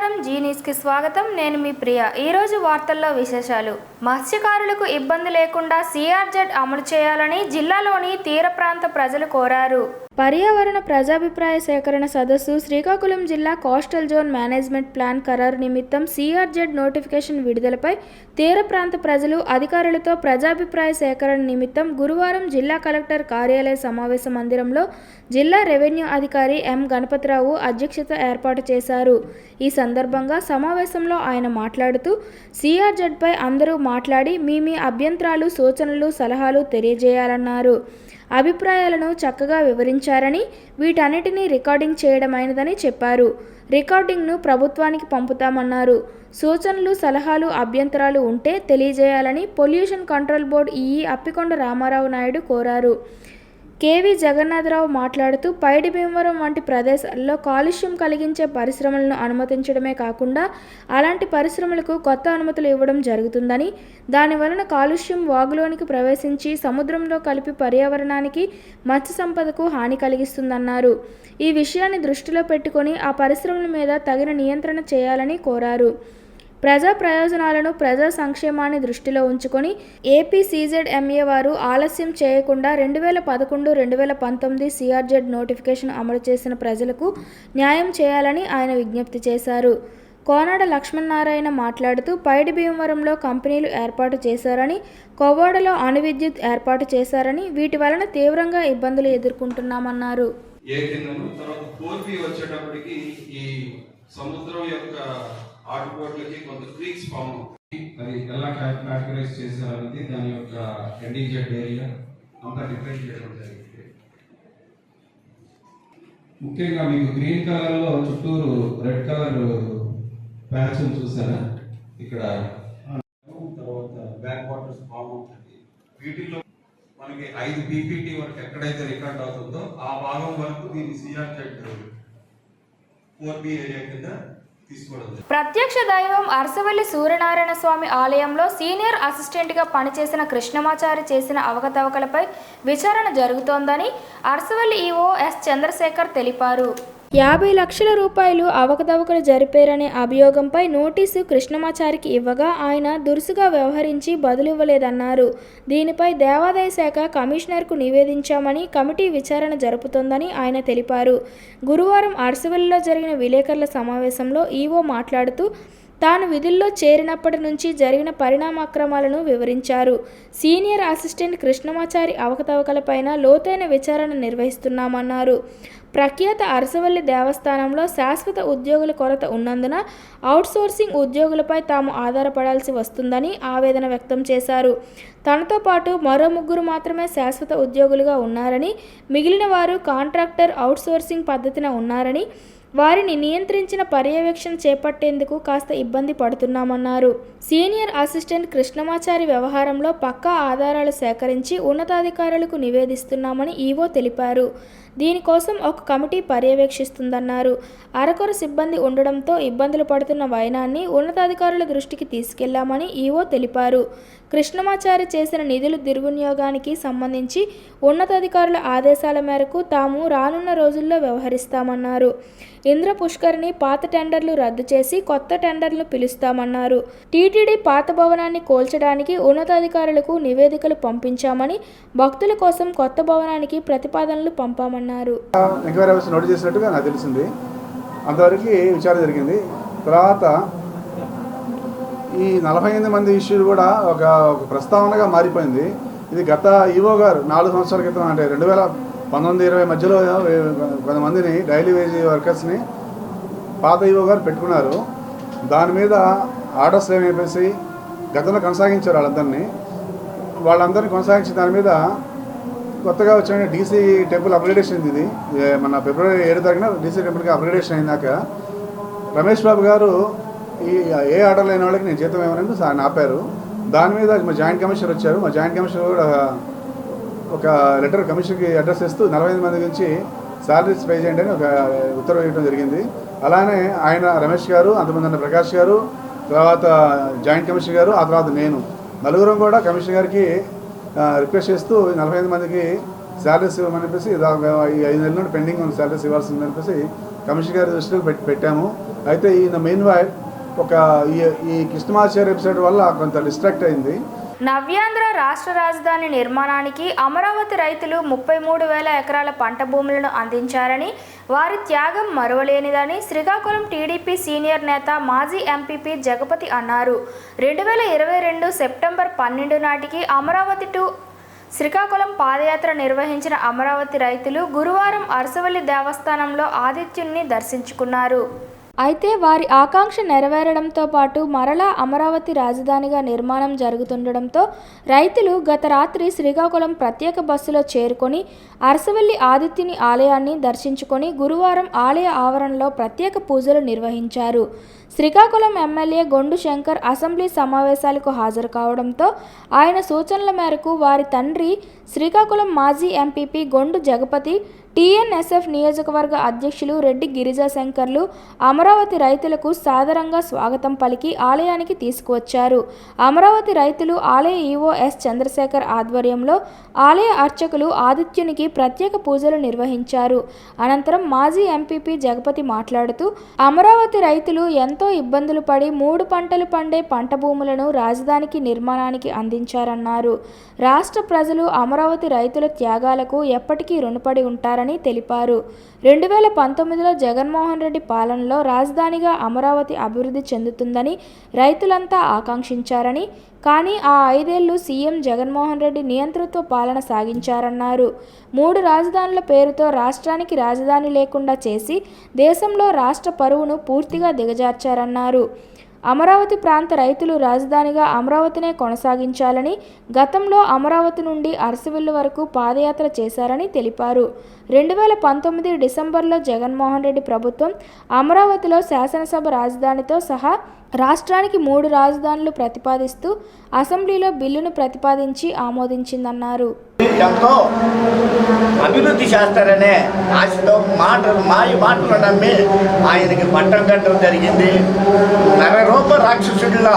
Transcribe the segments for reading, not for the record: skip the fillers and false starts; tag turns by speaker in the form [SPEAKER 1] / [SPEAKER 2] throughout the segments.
[SPEAKER 1] నమస్కారం, G news కి స్వాగతం. నేను మీ ప్రియ. ఈ రోజు వార్తల్లో విశేషాలు. మత్స్యకారులకు ఇబ్బంది లేకుండా సిఆర్జెడ్ అమలు చేయాలని జిల్లాలోని తీర ప్రాంత ప్రజలు కోరారు. పర్యావరణ ప్రజాభిప్రాయ సేకరణ సదస్సు శ్రీకాకుళం జిల్లా కోస్టల్ జోన్ మేనేజ్మెంట్ ప్లాన్ ఖరారు నిమిత్తం సిఆర్జెడ్ నోటిఫికేషన్ విడుదలపై తీర ప్రాంత ప్రజలు అధికారులతో ప్రజాభిప్రాయ సేకరణ నిమిత్తం గురువారం జిల్లా కలెక్టర్ కార్యాలయ సమావేశ మందిరంలో జిల్లా రెవెన్యూ అధికారి ఎం గణపతిరావు అధ్యక్షత ఏర్పాటు చేశారు. ఈ సందర్భంగా సమావేశంలో ఆయన మాట్లాడుతూ సిఆర్జెడ్పై అందరూ మాట్లాడి మీ అభ్యంతరాలు, సూచనలు, సలహాలు తెలియజేయాలన్నారు. అభిప్రాయాలను చక్కగా వివరించారని, వీటన్నిటినీ రికార్డింగ్ చేయడమైనదని చెప్పారు. రికార్డింగ్ను ప్రభుత్వానికి పంపుతామన్నారు. సూచనలు, సలహాలు, అభ్యంతరాలు ఉంటే తెలియజేయాలని pollution control board EE Appikonda Ramarao Naidu కోరారు. కేవీ జగన్నాథరావు మాట్లాడుతూ పైడి భీమవరం వంటి ప్రదేశాల్లో కాలుష్యం కలిగించే పరిశ్రమలను అనుమతించడమే కాకుండా అలాంటి పరిశ్రమలకు కొత్త అనుమతులు ఇవ్వడం జరుగుతుందని, దానివలన కాలుష్యం వాగులోనికి ప్రవేశించి సముద్రంలో కలిపి పర్యావరణానికి, మత్స్య సంపదకు హాని కలిగిస్తుందన్నారు. ఈ విషయాన్ని దృష్టిలో పెట్టుకొని ఆ పరిశ్రమల మీద తగిన నియంత్రణ చేయాలని కోరారు. ప్రజా ప్రయోజనాలను, ప్రజా సంక్షేమాన్ని దృష్టిలో ఉంచుకొని ఏపీ సీజెడ్ఎంఏ వారు ఆలస్యం చేయకుండా 2011-2019 సిఆర్జెడ్ నోటిఫికేషన్ అమలు చేసిన ప్రజలకు న్యాయం చేయాలని ఆయన విజ్ఞప్తి చేశారు. కోనాడ లక్ష్మణనారాయణ మాట్లాడుతూ పైడి భీమవరంలో కంపెనీలు ఏర్పాటు చేశారని, కొవ్వాడలో అణు విద్యుత్ ఏర్పాటు చేశారని, వీటి వలన తీవ్రంగా ఇబ్బందులు ఎదుర్కొంటున్నామన్నారు.
[SPEAKER 2] సముద్రం యొక్క ఆటుపోట్లకి కొంత క్రీక్స్ ఫామ్ అది ఎలా కేటగరైజ్ చేశారనేది దాని యొక్క ఎండింజర్డ్ ఏరియా అంతా డిఫరెంట్ చేయడం జరిగింది. ముఖ్యంగా మీకు గ్రీన్ కలర్ లో చుట్టూరు రెడ్ కలర్ ప్యాచ్ చూసారా, ఇక్కడ తర్వాత బ్యాక్ వాటర్స్ ఫామ్ అవుతుంది. వీటిలో మనకి 5 BPT వరకు ఎక్కడైతే రికార్డ్ అవుతుందో ఆ భాగం వరకు దీన్ని సిఆర్జెడ్ 4B ఏరియా కింద
[SPEAKER 1] ప్రత్యక్ష దైవం అరసవల్లి సూర్యనారాయణ స్వామి ఆలయంలో సీనియర్ అసిస్టెంట్గా పనిచేసిన కృష్ణమాచారి చేసిన అవకతవకలపై విచారణ జరుగుతోందని అరసవల్లి ఈవో ఎస్ చంద్రశేఖర్ తెలిపారు. 50 లక్షల రూపాయలు అవకతవకలు జరిపారనే అభియోగంపై నోటీసు కృష్ణమాచారికి ఇవ్వగా ఆయన దురుసుగా వ్యవహరించి బదులివ్వలేదన్నారు. దీనిపై దేవాదాయ శాఖ కమిషనర్కు నివేదించామని, కమిటీ విచారణ జరుపుతోందని ఆయన తెలిపారు. గురువారం అరసవల్లిలో జరిగిన విలేకరుల సమావేశంలో ఈవో మాట్లాడుతూ తాను విధుల్లో చేరినప్పటి నుంచి జరిగిన పరిణామక్రమాలను వివరించారు. సీనియర్ అసిస్టెంట్ కృష్ణమాచారి అవకతవకలపైన లోతైన విచారణ నిర్వహిస్తున్నామన్నారు. ప్రఖ్యాత అరసవల్లి దేవస్థానంలో శాశ్వత ఉద్యోగుల కొరత ఉన్నందున అవుట్సోర్సింగ్ ఉద్యోగులపై తాము ఆధారపడాల్సి వస్తుందని ఆవేదన వ్యక్తం చేశారు. తనతో పాటు మరో 3 మాత్రమే శాశ్వత ఉద్యోగులుగా ఉన్నారని, మిగిలిన వారు కాంట్రాక్టర్ అవుట్సోర్సింగ్ పద్ధతిన ఉన్నారని, వారిని నియంత్రించిన పర్యవేక్షణ చేపట్టేందుకు కాస్త ఇబ్బంది పడుతున్నామన్నారు. సీనియర్ అసిస్టెంట్ కృష్ణమాచారి వ్యవహారంలో పక్కా ఆధారాలు సేకరించి ఉన్నతాధికారులకు నివేదిస్తున్నామని ఈవో తెలిపారు. దీనికోసం ఒక కమిటీ పర్యవేక్షిస్తుందన్నారు. అరకొర సిబ్బంది ఉండడంతో ఇబ్బందులు పడుతున్న వైనాన్ని ఉన్నతాధికారుల దృష్టికి తీసుకెళ్లామని ఈవో తెలిపారు. కృష్ణమాచారి చేసిన నిధుల దుర్వినియోగానికి సంబంధించి ఉన్నతాధికారుల ఆదేశాల మేరకు తాము రానున్న రోజుల్లో వ్యవహరిస్తామన్నారు. ఇంద్ర పుష్కరిణి పాత టెండర్లు రద్దు చేసి కొత్త టెండర్లు పిలుస్తామన్నారు. టీటీడీ పాత భవనాన్ని కూల్చడానికి ఉన్నతాధికారులకు నివేదికలు పంపించామని, భక్తుల కోసం కొత్త భవనానికి ప్రతిపాదనలు పంపామన్నారు.
[SPEAKER 3] నోటీస్ చేసినట్టుగా నాకు తెలిసింది. అంతవరకు విచారణ జరిగింది. తర్వాత ఈ 48 మంది ఇష్యూలు కూడా ఒక ప్రస్తావనగా మారిపోయింది. ఇది గత ఈవో గారు 4 సంవత్సరాల క్రితం, అంటే 2019-20 మధ్యలో కొంతమందిని డైలీ వేజ్ వర్కర్స్ని పాత ఈవో గారు పెట్టుకున్నారు. దాని మీద ఆర్డర్స్ ఏమైపోయి గతంలో కొనసాగించారు వాళ్ళందరినీ కొనసాగించి దాని మీద కొత్తగా వచ్చిన డీసీ టెంపుల్ అప్గ్రేడేషన్ ఇది మన ఫిబ్రవరి 7 తారీఖున డీసీ టెంపుల్కి అప్గ్రేడేషన్ అయినాక రమేష్ బాబు గారు ఈ ఏ ఆర్డర్ లేని వాళ్ళకి నేను జీతం ఏమని ఆయన ఆపారు. దాని మీద మా జాయింట్ కమిషనర్ వచ్చారు. మా జాయింట్ కమిషనర్ కూడా ఒక లెటర్ కమిషన్కి అడ్రస్ చేస్తూ 45 మంది నుంచి శాలరీస్ పే చేయండి అని ఒక ఉత్తర్వు ఇవ్వడం జరిగింది. అలానే ఆయన రమేష్ గారు, అంతమంది ప్రకాష్ గారు, తర్వాత జాయింట్ కమిషనర్ గారు, ఆ తర్వాత నేను నలుగురం కూడా కమిషనర్ గారికి రిక్వెస్ట్ చేస్తూ 45 మందికి శాలరీస్ ఇవ్వమని చెప్పేసి 5 నెలల నుండి పెండింగ్ ఉన్న శాలరీస్ ఇవ్వాల్సిందని చెప్పేసి కమిషనర్ గారి దృష్టిలో పెట్టాము. అయితే ఈయన మెయిన్ వైల్ ఒక ఈ కృష్ణమాచార్య ఎపిసోడ్ వల్ల కొంత డిస్ట్రాక్ట్ అయింది.
[SPEAKER 1] నవ్యాంధ్ర రాష్ట్ర రాజధాని నిర్మాణానికి అమరావతి రైతులు 33,000 ఎకరాల పంట భూములను అందించారని, వారి త్యాగం మరువలేనిదని శ్రీకాకుళం టీడీపీ సీనియర్ నేత మాజీ ఎంపీపీ జగపతి అన్నారు. 2022 సెప్టెంబర్ 12 నాటికి అమరావతి టు శ్రీకాకుళం పాదయాత్ర నిర్వహించిన అమరావతి రైతులు గురువారం అరసవల్లి దేవస్థానంలో ఆదిత్యుని దర్శించుకున్నారు. అయితే వారి ఆకాంక్ష నెరవేరడంతో పాటు మరలా అమరావతి రాజధానిగా నిర్మాణం జరుగుతుండడంతో రైతులు గత రాత్రి శ్రీకాకుళం ప్రత్యేక బస్సులో చేరుకొని అరసవల్లి ఆదిత్యుని ఆలయాన్ని దర్శించుకొని గురువారం ఆలయ ఆవరణలో ప్రత్యేక పూజలు నిర్వహించారు. శ్రీకాకుళం ఎమ్మెల్యే గొండు శంకర్ అసెంబ్లీ సమావేశాలకు హాజరు కావడంతో ఆయన సూచనల మేరకు వారి తండ్రి శ్రీకాకుళం మాజీ ఎంపీపీ గొండు జగపతి, టీఎన్ఎస్ఎఫ్ నియోజకవర్గ అధ్యక్షులు రెడ్డి గిరిజాశంకర్లు అమరావతి రైతులకు సాదరంగా స్వాగతం పలికి ఆలయానికి తీసుకువచ్చారు. అమరావతి రైతులు ఆలయ ఈవో ఎస్ చంద్రశేఖర్ ఆధ్వర్యంలో ఆలయ అర్చకులు ఆదిత్యునికి ప్రత్యేక పూజలు నిర్వహించారు. అనంతరం మాజీ ఎంపీపీ జగపతి మాట్లాడుతూ అమరావతి రైతులు ఎంతో ఇబ్బందులు పడి 3 పంటలు పండే పంట భూములను రాజధానికి నిర్మాణానికి అందించారన్నారు. రాష్ట్ర ప్రజలు అమరావతి రైతుల త్యాగాలకు ఎప్పటికీ రుణపడి ఉంటారని తెలిపారు. 2019లో జగన్మోహన్ రెడ్డి పాలనలో రాజధానిగా అమరావతి అభివృద్ధి చెందుతుందని రైతులంతా ఆకాంక్షించారని, కానీ ఆ 5 ఏళ్లు సీఎం జగన్మోహన్ రెడ్డి నియంతృత్వ పాలన సాగించారన్నారు. 3 రాజధానుల పేరుతో రాష్ట్రానికి రాజధాని లేకుండా చేసి దేశంలో రాష్ట్ర పరువును పూర్తిగా దిగజార్చారన్నారు. అమరావతి ప్రాంత రైతులు రాజధానిగా అమరావతినే కొనసాగించాలని, గతంలో అమరావతి నుండి అరసవల్లి వరకు పాదయాత్ర చేశారని తెలిపారు. 2019 డిసెంబర్లో జగన్మోహన్ రెడ్డి ప్రభుత్వం అమరావతిలో శాసనసభ రాజధానితో సహా రాష్ట్రానికి 3 రాజధానులు ప్రతిపాదిస్తూ అసెంబ్లీలో బిల్లును ప్రతిపాదించి ఆమోదించిందన్నారు.
[SPEAKER 4] ఎంతో అభివృద్ధి చేస్తారనే ఆశతో మాటలు నమ్మి ఆయనకి పట్టం కట్టడం జరిగింది. నరరూప రాక్షసుడిలా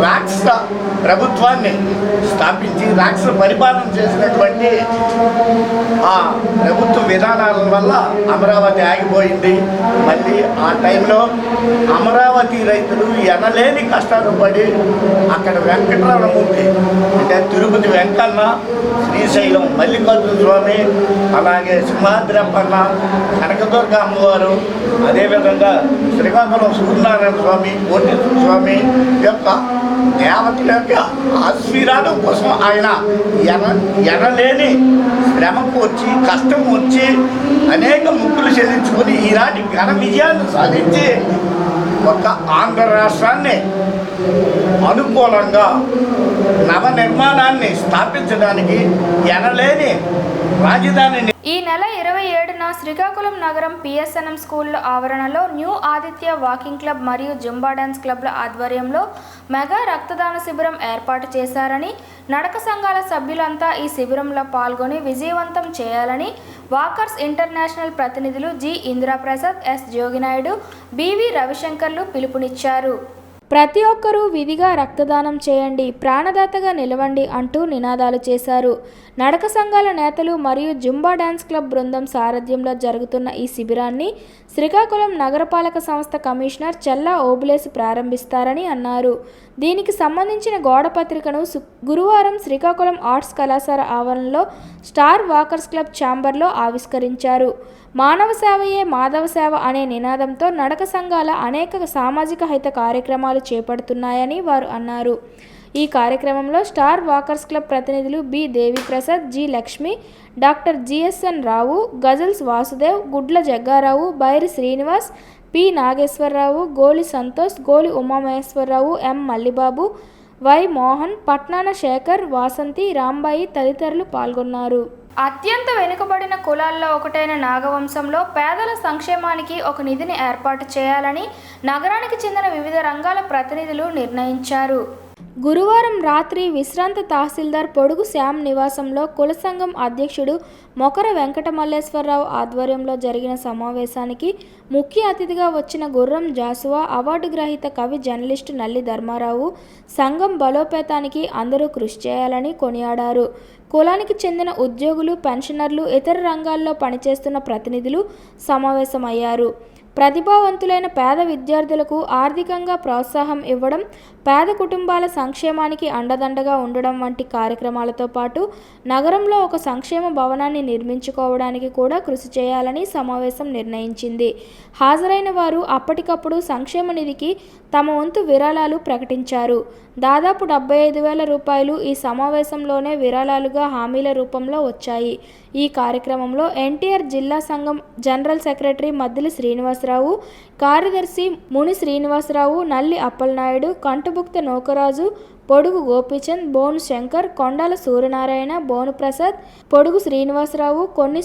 [SPEAKER 4] రాక్షస ప్రభుత్వాన్ని స్థాపించి రాక్షస పరిపాలన చేసినటువంటి ఆ ప్రభుత్వ విధానాల వల్ల అమరావతి ఆగిపోయింది. మళ్ళీ ఆ టైంలో అమరావతి రైతులు ఎనలేని కష్టాలు పడి అక్కడ వెంకటరమణమూర్తి అంటే తిరుపతి వెంకన్న, శ్రీశైలం మల్లికార్జున స్వామి, అలాగే సింహాద్రప్పన్న, కనకదుర్గ అమ్మవారు, అదేవిధంగా శ్రీకాకుళం సూర్యనారాయణ స్వామి, కోటేశ్వర స్వామి యొక్క దేవతల యొక్క ఆశీర్వాదం కోసం ఆయన ఎనలేని శ్రమకు వచ్చి కష్టం వచ్చి అనేక ముక్కులు చెల్లించుకొని ఈనాటి ఘన విజయాన్ని సాధించి ఒక ఆంధ్ర రాష్ట్రాన్ని అనుకూలంగా నవనిర్మాణాన్ని స్థాపించడానికి ఎనలేని రాజధాని.
[SPEAKER 1] ఈ నెల 27న శ్రీకాకుళం నగరం పిఎస్ఎన్ఎం స్కూల్ ఆవరణలో న్యూ ఆదిత్య వాకింగ్ క్లబ్ మరియు జుంబా డాన్స్ క్లబ్ల ఆధ్వర్యంలో మెగా రక్తదాన శిబిరం ఏర్పాటు చేశారని, నడక సంఘాల సభ్యులంతా ఈ శిబిరంలో పాల్గొని విజయవంతం చేయాలని వాకర్స్ ఇంటర్నేషనల్ ప్రతినిధులు G Indiraprasad, S Joginaidu, BV రవిశంకర్లు పిలుపునిచ్చారు. ప్రతి ఒక్కరూ విధిగా రక్తదానం చేయండి, ప్రాణదాతగా నిలవండి అంటూ నినాదాలు చేశారు. నడక సంఘాల నేతలు మరియు జుంబా డాన్స్ క్లబ్ బృందం సారథ్యంలో జరుగుతున్న ఈ శిబిరాన్ని శ్రీకాకుళం నగరపాలక సంస్థ కమిషనర్ చెల్లా ఓబులేసి ప్రారంభిస్తారని అన్నారు. దీనికి సంబంధించిన గోడ పత్రికను గురువారం శ్రీకాకుళం ఆర్ట్స్ కళాశాల ఆవరణలో స్టార్ వాకర్స్ క్లబ్ ఛాంబర్లో ఆవిష్కరించారు. మానవ సేవయే మాధవ సేవ అనే నినాదంతో నడక సంఘాల అనేక సామాజిక హిత కార్యక్రమాలు చేపడుతున్నాయని వారు అన్నారు. ఈ కార్యక్రమంలో స్టార్ వాకర్స్ క్లబ్ ప్రతినిధులు B Deviprasad, G Lakshmi, doctor GSN Rao, Ghazals Vasudev, Gudla Jaggarao, Bairi Srinivas, P Nageswararao, Goli Santosh, Goli Umamaheswararao, M Mallibabu, Y Mohan, Patnana Sekhar, Vasanthi, Rambai తదితరులు పాల్గొన్నారు. అత్యంత వెనుకబడిన కులాల్లో ఒకటైన నాగవంశంలో పేదల సంక్షేమానికి ఒక నిధిని ఏర్పాటు చేయాలని నగరానికి చెందిన వివిధ రంగాల ప్రతినిధులు నిర్ణయించారు. గురువారం రాత్రి విశ్రాంత తహసీల్దార్ పొడుగు శ్యామ్ నివాసంలో కుల సంఘం అధ్యక్షుడు మొకర వెంకట మల్లేశ్వరరావు ఆధ్వర్యంలో జరిగిన సమావేశానికి ముఖ్య అతిథిగా వచ్చిన గుర్రం జాసువా, అవార్డు గ్రహీత కవి జర్నలిస్టు నల్లి ధర్మారావు సంఘం బలోపేతానికి అందరూ కృషి చేయాలని కొనియాడారు. కులానికి చెందిన ఉద్యోగులు, పెన్షనర్లు, ఇతర రంగాల్లో పనిచేస్తున్న ప్రతినిధులు సమావేశమయ్యారు. ప్రతిభావంతులైన పేద విద్యార్థులకు ఆర్థికంగా ప్రోత్సాహం ఇవ్వడం, పేద కుటుంబాల సంక్షేమానికి అండదండగా ఉండడం వంటి కార్యక్రమాలతో పాటు నగరంలో ఒక సంక్షేమ భవనాన్ని నిర్మించుకోవడానికి కూడా కృషి చేయాలని సమావేశం నిర్ణయించింది. హాజరైన వారు అప్పటికప్పుడు సంక్షేమ నిధికి తమ వంతు విరాళాలు ప్రకటించారు. దాదాపు 75,000 రూపాయలు ఈ సమావేశంలోనే విరాళాలుగా హామీల రూపంలో వచ్చాయి. ఈ కార్యక్రమంలో ఎన్టీఆర్ జిల్లా సంఘం జనరల్ సెక్రటరీ మద్దిలి శ్రీనివాసరావు, కార్యదర్శి ముని శ్రీనివాసరావు, నల్లి అప్పలనాయుడు, కంటుబుక్త నోకరాజు, పొడుగు గోపీచంద్, బోను శంకర్, కొండాల సూర్యనారాయణ, బోను ప్రసాద్, పొడుగు శ్రీనివాసరావు, కొన్ని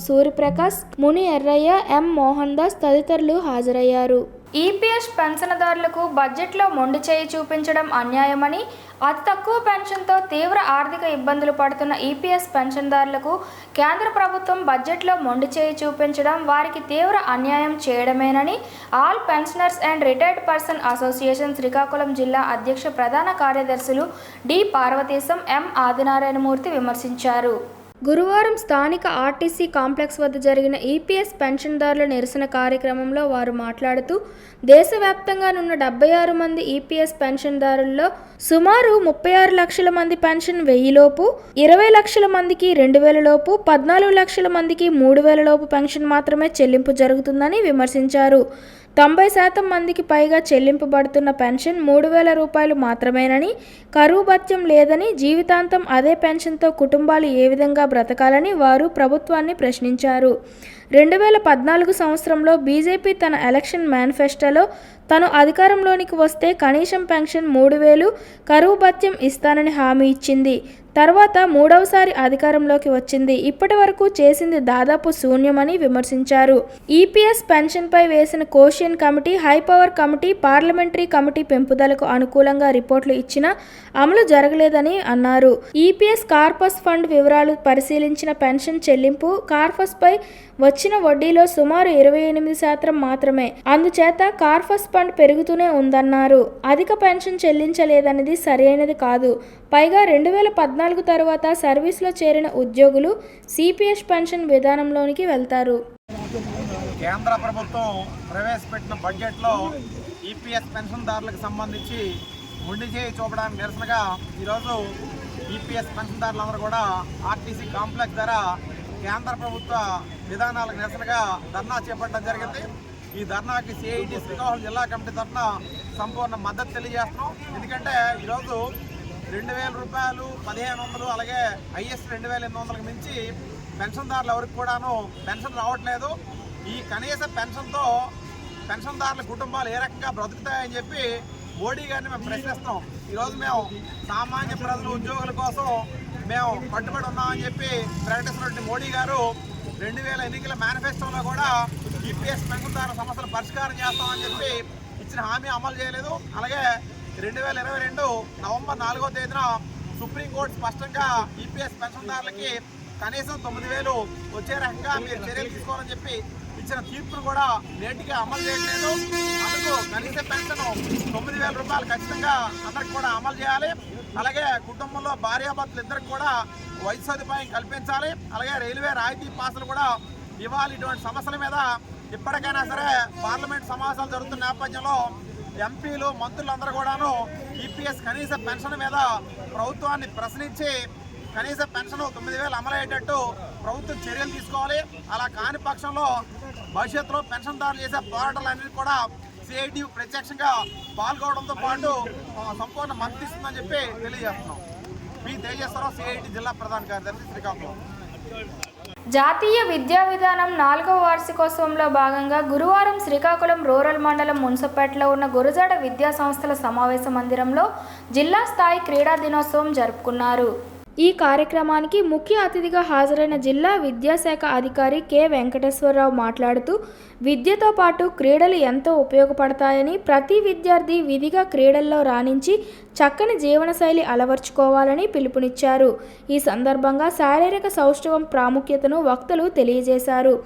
[SPEAKER 1] సూర్యప్రకాష్, ముని ఎర్రయ్య, ఎం మోహన్ దాస్ తదితరులు హాజరయ్యారు. ఈపీఎస్ పెన్షన్దారులకు బడ్జెట్లో మొండి చేయి చూపించడం అన్యాయమని, అతి తక్కువ పెన్షన్తో తీవ్ర ఆర్థిక ఇబ్బందులు పడుతున్న ఈపీఎస్ పెన్షన్దారులకు కేంద్ర ప్రభుత్వం బడ్జెట్లో మొండి చేయి చూపించడం వారికి తీవ్ర అన్యాయం చేయడమేనని all pensioners and retired person association Srikakulam జిల్లా అధ్యక్ష ప్రధాన కార్యదర్శులు డి పార్వతీశం, ఎం ఆదినారాయణమూర్తి విమర్శించారు. గురువారం స్థానిక ఆర్టీసీ కాంప్లెక్స్ వద్ద జరిగిన ఈపీఎస్ పెన్షన్దారుల నిరసన కార్యక్రమంలో వారు మాట్లాడుతూ, దేశవ్యాప్తంగానున్న 76 మంది ఈపీఎస్ పెన్షన్దారుల్లో సుమారు 36 లక్షల మంది పెన్షన్ 1000 లోపు, 20 లక్షల మందికి 2000 లోపు, 14 లక్షల మందికి 3000 లోపు పెన్షన్ మాత్రమే చెల్లింపు జరుగుతుందని విమర్శించారు. 90% మందికి పైగా చెల్లింపబడుతున్న పెన్షన్ 3,000 రూపాయలు మాత్రమేనని, కరువు భత్యం లేదని, జీవితాంతం అదే పెన్షన్తో కుటుంబాలు ఏ విధంగా బ్రతకాలని వారు ప్రభుత్వాన్ని ప్రశ్నించారు. 2014 సంవత్సరంలో బీజేపీ తన ఎలక్షన్ మేనిఫెస్టోలో తను అధికారంలోనికి వస్తే కనీసం పెన్షన్ 3,000, కరువు భత్యం ఇస్తానని హామీ ఇచ్చింది. తర్వాత మూడవసారి అధికారంలోకి వచ్చింది. ఇప్పటి వరకు చేసింది దాదాపు శూన్యమని విమర్శించారు. ఈపీఎస్ పెన్షన్పై వేసిన Koshyari committee, high power committee, parliamentary committee పెంపుదలకు అనుకూలంగా రిపోర్టులు ఇచ్చినా అమలు జరగలేదని అన్నారు. ఈపీఎస్ కార్పస్ ఫండ్ వివరాలు పరిశీలించిన పెన్షన్ చెల్లింపు కార్పస్పై వచ్చిన వడ్డీలో సుమారు 28% మాత్రమే. అందుచేత కార్పస్ ఫండ్ పెరుగుతూనే ఉందన్నారు. అధిక పెన్షన్ చెల్లించలేదనేది సరైనది కాదు. పైగా 2014 తర్వాత సర్వీస్లో చేరిన ఉద్యోగులు సిపిఎస్ పెన్షన్ విధానంలోనికి వెళ్తారు.
[SPEAKER 5] కేంద్ర ప్రభుత్వం ప్రవేశపెట్టిన బడ్జెట్లో ఈపీఎస్ పెన్షన్దారులకు సంబంధించి మొండి చేయి చూపడానికి నిరసనగా ఈరోజు ఈపీఎస్ పెన్షన్దారులందరూ కూడా ఆర్టీసీ కాంప్లెక్స్ ద్వారా కేంద్ర ప్రభుత్వ విధానాలకు నిరసనగా ధర్నా చేపట్టడం జరిగింది. ఈ ధర్నాకి సిఐటి శ్రీకాకుళం జిల్లా కమిటీ తరఫున సంపూర్ణ మద్దతు తెలియజేస్తున్నాం. ఎందుకంటే ఈరోజు 2,000 రూపాయలు, 1,500, అలాగే హైయెస్ట్ 2,800కి మించి పెన్షన్దారులు ఎవరికి కూడాను పెన్షన్ రావట్లేదు. ఈ కనీస పెన్షన్తో పెన్షన్దారుల కుటుంబాలు ఏ రకంగా బ్రతుకుతాయని చెప్పి మోడీ గారిని మేము ప్రశ్నిస్తున్నాం. ఈరోజు మేము సామాన్య ప్రజలు, ఉద్యోగుల కోసం మేము కట్టుబడి ఉన్నామని చెప్పి ప్రకటిస్తున్నటువంటి మోడీ గారు 2000 ఎన్నికల మేనిఫెస్టోలో కూడా ఈపీఎస్ పెన్షన్దారుల సమస్యలు పరిష్కారం చేస్తామని చెప్పి ఇచ్చిన హామీ అమలు చేయలేదు. అలాగే 2022 నవంబర్ 4వ తేదీన సుప్రీంకోర్టు స్పష్టంగా ఈపీఎస్ పెన్షన్దారులకి కనీసం 9,000 వచ్చే రకంగా మీరు చర్యలు తీసుకోవాలని చెప్పి ఇచ్చిన తీర్పును కూడా నేటికి అమలు చేయట్లేదు. అందుకు కనీస పెన్షన్ 9,000 రూపాయలు ఖచ్చితంగా అందరికి కూడా అమలు చేయాలి. అలాగే కుటుంబంలో భార్యాభర్తలు ఇద్దరికి కూడా వైద్య సదుపాయం కల్పించాలి. అలాగే రైల్వే రాయితీ పాసులు కూడా ఇవ్వాలి. ఇటువంటి సమస్యల మీద ఇప్పటికైనా సరే పార్లమెంట్ సమావేశాలు జరుగుతున్న నేపథ్యంలో ఎంపీలు, మంత్రులందరూ కూడాను ఈపీఎస్ కనీస పెన్షన్ మీద ప్రభుత్వాన్ని ప్రశ్నించి కనీస పెన్షన్ 9,000 అమలయ్యేటట్టు ప్రభుత్వం చర్యలు తీసుకోవాలి. అలా కాని పక్షంలో భవిష్యత్తులో పెన్షన్దారులు చేసే పోరాటాలన్నిటి కూడా సిఐటి ప్రత్యక్షంగా పాల్గొనడంతో పాటు సంపూర్ణ మద్దతు ఇస్తుందని చెప్పి తెలియజేస్తున్నాం. పి తేజేశ్వరరావు, సిఐటి జిల్లా ప్రధాన కార్యదర్శి, శ్రీకాకుళం.
[SPEAKER 1] జాతీయ విద్యా విధానం 4వ వార్షికోత్సవంలో భాగంగా గురువారం శ్రీకాకుళం రూరల్ మండలం మున్సపేటలో ఉన్న గురజాడ విద్యా సంస్థల సమావేశ మందిరంలో జిల్లా స్థాయి క్రీడా దినోత్సవం జరుపుకున్నారు. ఈ కార్యక్రమానికి ముఖ్య అతిథిగా హాజరైన జిల్లా విద్యాశాఖ అధికారి కె వెంకటేశ్వరరావు మాట్లాడుతూ, విద్యతో పాటు క్రీడలు ఎంతో ఉపయోగపడతాయని, ప్రతి విద్యార్థి విధిగా క్రీడల్లో రాణించి చక్కని జీవనశైలి అలవర్చుకోవాలని పిలుపునిచ్చారు. ఈ సందర్భంగా శారీరక సౌష్ఠవం ప్రాముఖ్యతను వక్తలు తెలియజేశారు.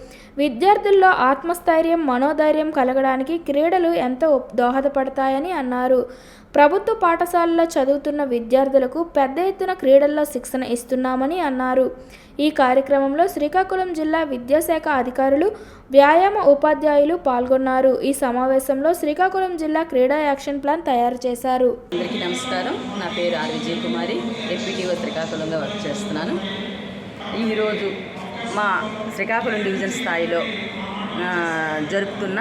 [SPEAKER 1] విద్యార్థుల్లో ఆత్మస్థైర్యం, మనోధైర్యం కలగడానికి క్రీడలు ఎంతో దోహదపడతాయని అన్నారు. ప్రభుత్వ పాఠశాలలో చదువుతున్న విద్యార్థులకు పెద్ద ఎత్తున క్రీడల్లో శిక్షణ ఇస్తున్నామని అన్నారు. ఈ కార్యక్రమంలో శ్రీకాకుళం జిల్లా విద్యాశాఖ అధికారులు, వ్యాయామ ఉపాధ్యాయులు పాల్గొన్నారు. ఈ సమావేశంలో శ్రీకాకుళం జిల్లా క్రీడా యాక్షన్ ప్లాన్ తయారు చేశారు.
[SPEAKER 6] అందరికీ నమస్కారం. నా పేరు ఆర్ విజయ్ కుమారి, ఎంపీటీఓ శ్రీకాకుళంగా వర్క్ చేస్తున్నాను. ఈరోజు మా శ్రీకాకుళం డివిజన్ స్థాయిలో జరుపుతున్న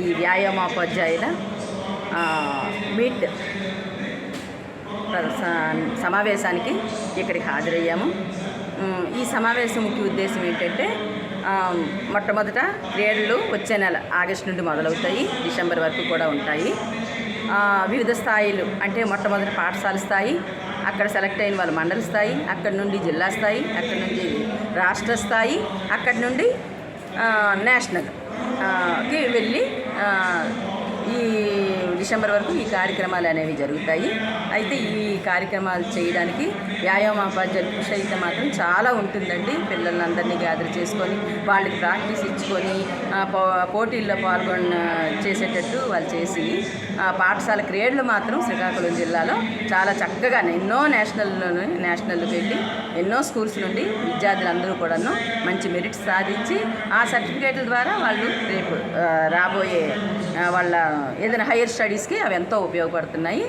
[SPEAKER 6] ఈ వ్యాయామోపాధ్యాయుల మీట్ సమావేశానికి ఇక్కడికి హాజరయ్యాము. ఈ సమావేశం ముఖ్య ఉద్దేశం ఏంటంటే, మొట్టమొదట క్రీడలు వచ్చే నెల ఆగస్టు నుండి మొదలవుతాయి, డిసెంబర్ వరకు కూడా ఉంటాయి. వివిధ స్థాయిలు అంటే మొట్టమొదటి పాఠశాల స్థాయి, అక్కడ సెలెక్ట్ అయిన వాళ్ళు మండల స్థాయి, అక్కడి నుండి జిల్లా స్థాయి, అక్కడి నుండి రాష్ట్ర స్థాయి, అక్కడి నుండి నేషనల్కి వెళ్ళి ఈ డిసెంబర్ వరకు ఈ కార్యక్రమాలు అనేవి జరుగుతాయి. అయితే ఈ కార్యక్రమాలు చేయడానికి వ్యాయామోపాధ్యాయుల కృషి అయితే మాత్రం చాలా ఉంటుందండి. పిల్లలందరినీ గ్యాదర్ చేసుకొని వాళ్ళకి ప్రాక్టీస్ ఇచ్చుకొని పోటీల్లో చేసేటట్టు వాళ్ళు చేసి పాఠశాల క్రీడలు మాత్రం శ్రీకాకుళం జిల్లాలో చాలా చక్కగా ఎన్నో నేషనల్కి వెళ్ళి ఎన్నో స్కూల్స్ నుండి విద్యార్థులందరూ కూడాను మంచి మెరిట్స్ సాధించి ఆ సర్టిఫికేట్ల ద్వారా వాళ్ళు రేపు రాబోయే వాళ్ళ ఏదైనా హైయర్ స్టడీస్కి అవి ఎంతో ఉపయోగపడుతున్నాయి.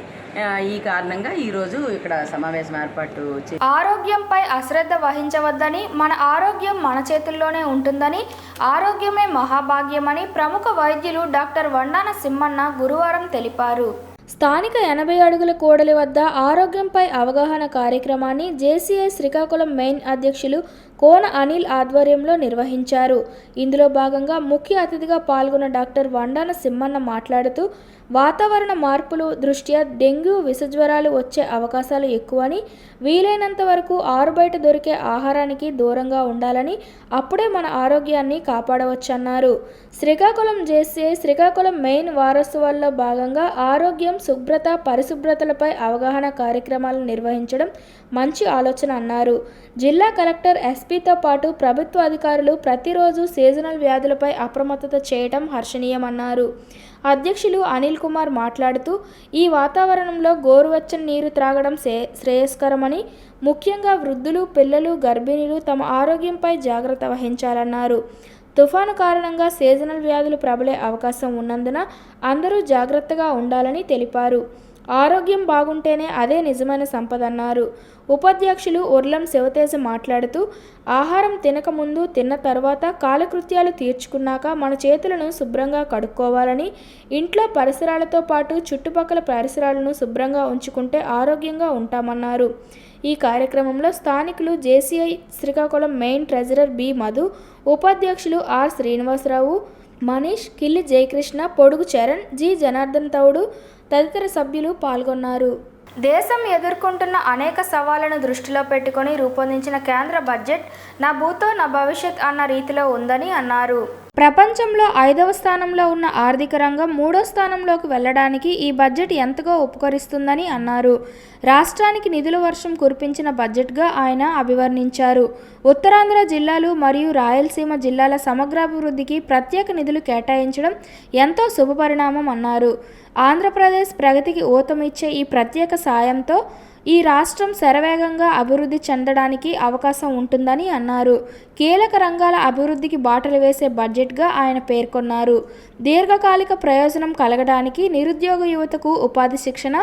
[SPEAKER 6] ఈ కారణంగా ఈరోజు ఇక్కడ సమావేశం ఏర్పాటు చేసి
[SPEAKER 1] ఆరోగ్యంపై అశ్రద్ధ వహించవద్దని, మన ఆరోగ్యం మన చేతుల్లోనే ఉంటుందని, ఆరోగ్యమే మహాభాగ్యమని ప్రముఖ వైద్యులు డాక్టర్ వండాన సింహన్న గురువారం తెలిపారు. స్థానిక 80 అడుగుల కూడలి వద్ద ఆరోగ్యంపై అవగాహన కార్యక్రమాన్ని జేసీఐ శ్రీకాకుళం మెయిన్ అధ్యక్షులు కోన అనిల్ ఆధ్వర్యంలో నిర్వహించారు. ఇందులో భాగంగా ముఖ్య అతిథిగా పాల్గొన్న డాక్టర్ వండాన సింహన్న మాట్లాడుతూ, వాతావరణ మార్పులు దృష్ట్యా డెంగ్యూ, విషజ్వరాలు వచ్చే అవకాశాలు ఎక్కువని, వీలైనంత వరకు ఆరుబయట దొరికే ఆహారానికి దూరంగా ఉండాలని, అప్పుడే మన ఆరోగ్యాన్ని కాపాడవచ్చన్నారు. శ్రీకాకుళం జేసీఐ శ్రీకాకుళం మెయిన్ వారోత్సవాల్లో భాగంగా ఆరోగ్యం, శుభ్రత, పరిశుభ్రతలపై అవగాహన కార్యక్రమాలు నిర్వహించడం మంచి ఆలోచన అన్నారు. జిల్లా కలెక్టర్, ఎస్పీతో పాటు ప్రభుత్వ అధికారులు ప్రతిరోజు సీజనల్ వ్యాధులపై అప్రమత్తత చేయడం హర్షణీయమన్నారు. అధ్యక్షులు అనిల్ కుమార్ మాట్లాడుతూ, ఈ వాతావరణంలో గోరువెచ్చని నీరు త్రాగడం శ్రేయస్కరమని, ముఖ్యంగా వృద్ధులు, పిల్లలు, గర్భిణీలు తమ ఆరోగ్యంపై జాగ్రత్త వహించాలన్నారు. తుఫాను కారణంగా సీజనల్ వ్యాధులు ప్రబలే అవకాశం ఉన్నందున అందరూ జాగ్రత్తగా ఉండాలని తెలిపారు. ఆరోగ్యం బాగుంటేనే అదే నిజమైన సంపద అన్నారు. ఉపాధ్యక్షులు ఉర్లం శివతేజ మాట్లాడుతూ, ఆహారం తినకముందు, తిన్న తర్వాత, కాలకృత్యాలు తీర్చుకున్నాక మన చేతులను శుభ్రంగా కడుక్కోవాలని, ఇంట్లో పరిసరాలతో పాటు చుట్టుపక్కల పరిసరాలను శుభ్రంగా ఉంచుకుంటే ఆరోగ్యంగా ఉంటామన్నారు. ఈ కార్యక్రమంలో స్థానికులు JCI Srikakulam main treasurer B Madhu, ఉపాధ్యక్షులు ఆర్ శ్రీనివాసరావు, మనీష్, కిల్లి జయకృష్ణ, పొడుగు చరణ్, జి జనార్దన్ తౌడు తదితర సభ్యులు పాల్గొన్నారు. దేశం ఎదుర్కొంటున్న అనేక సవాళ్లను దృష్టిలో పెట్టుకొని రూపొందించిన కేంద్ర బడ్జెట్ నా భూతో నా భవిష్యత్ అన్న రీతిలో ఉందని అన్నారు. ప్రపంచంలో 5వ స్థానంలో ఉన్న ఆర్థిక రంగం 3వ స్థానంలోకి వెళ్లడానికి ఈ బడ్జెట్ ఎంతగా ఉపకరిస్తుందని అన్నారు. రాష్ట్రానికి నిధుల వర్షం కురిపించిన బడ్జెట్గా ఆయన అభివర్ణించారు. ఉత్తరాంధ్ర జిల్లాలు మరియు రాయలసీమ జిల్లాల సమగ్రాభివృద్ధికి ప్రత్యేక నిధులు కేటాయించడం ఎంతో శుభపరిణామం అన్నారు. ఆంధ్రప్రదేశ్ ప్రగతికి ఊతమిచ్చే ఈ ప్రత్యేక సాయంతో ఈ రాష్ట్రం శరవేగంగా అభివృద్ధి చెందడానికి అవకాశం ఉంటుందని అన్నారు. కీలక రంగాల అభివృద్ధికి బాటలు వేసే బడ్జెట్గా ఆయన పేర్కొన్నారు. దీర్ఘకాలిక ప్రయోజనం కలగడానికి నిరుద్యోగ యువతకు ఉపాధి శిక్షణ,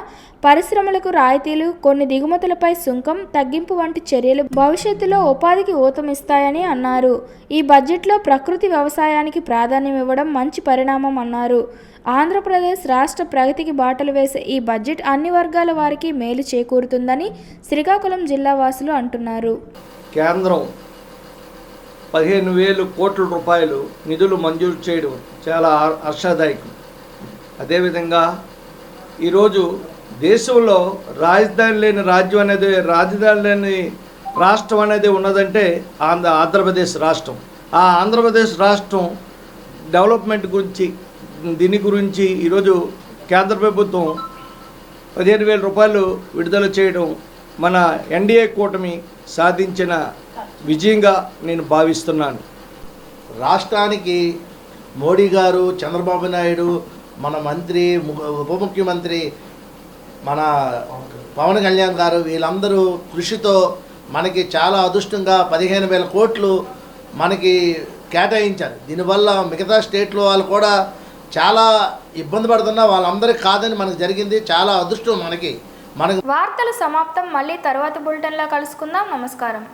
[SPEAKER 1] పరిశ్రమలకు రాయితీలు, కొన్ని దిగుమతులపై సుంకం తగ్గింపు వంటి చర్యలు భవిష్యత్తులో ఉపాధికి ఊతమిస్తాయని అన్నారు. ఈ బడ్జెట్లో ప్రకృతి వ్యవసాయానికి ప్రాధాన్యం ఇవ్వడం మంచి పరిణామం అన్నారు. ఆంధ్రప్రదేశ్ రాష్ట్ర ప్రగతికి బాటలు వేసే ఈ బడ్జెట్ అన్ని వర్గాల వారికి మేలు చేకూరుతుందని శ్రీకాకుళం జిల్లా వాసులు అంటున్నారు.
[SPEAKER 7] కేంద్రం 15,000 కోట్ల రూపాయలు నిధులు మంజూరు చేయడం చాలా హర్షదాయకం. అదేవిధంగా ఈరోజు దేశంలో రాజధాని లేని రాజధాని లేని రాష్ట్రం అనేది ఉన్నదంటే ఆంధ్రప్రదేశ్ రాష్ట్రం. ఆ ఆంధ్రప్రదేశ్ రాష్ట్రం డెవలప్మెంట్ గురించి దీని గురించి ఈరోజు కేంద్ర ప్రభుత్వం 15,000 రూపాయలు విడుదల చేయడం మన ఎన్డీఏ కూటమి సాధించిన విజయంగా నేను భావిస్తున్నాను.
[SPEAKER 8] రాష్ట్రానికి మోడీ గారు, చంద్రబాబు నాయుడు, మన మంత్రి, ఉప ముఖ్యమంత్రి మన పవన్ కళ్యాణ్ గారు వీళ్ళందరూ కృషితో మనకి చాలా అదృష్టంగా 15,000 కోట్లు మనకి కేటాయించారు. దీనివల్ల మిగతా స్టేట్లో వాళ్ళు కూడా చాలా ఇబ్బంది పడుతున్నా వాళ్ళందరికీ కాదని మనకు జరిగింది. చాలా అదృష్టం మనకి.
[SPEAKER 1] వార్తలు సమాప్తం. మళ్ళీ తర్వాత బులెటిన్లో కలుసుకుందాం. నమస్కారం.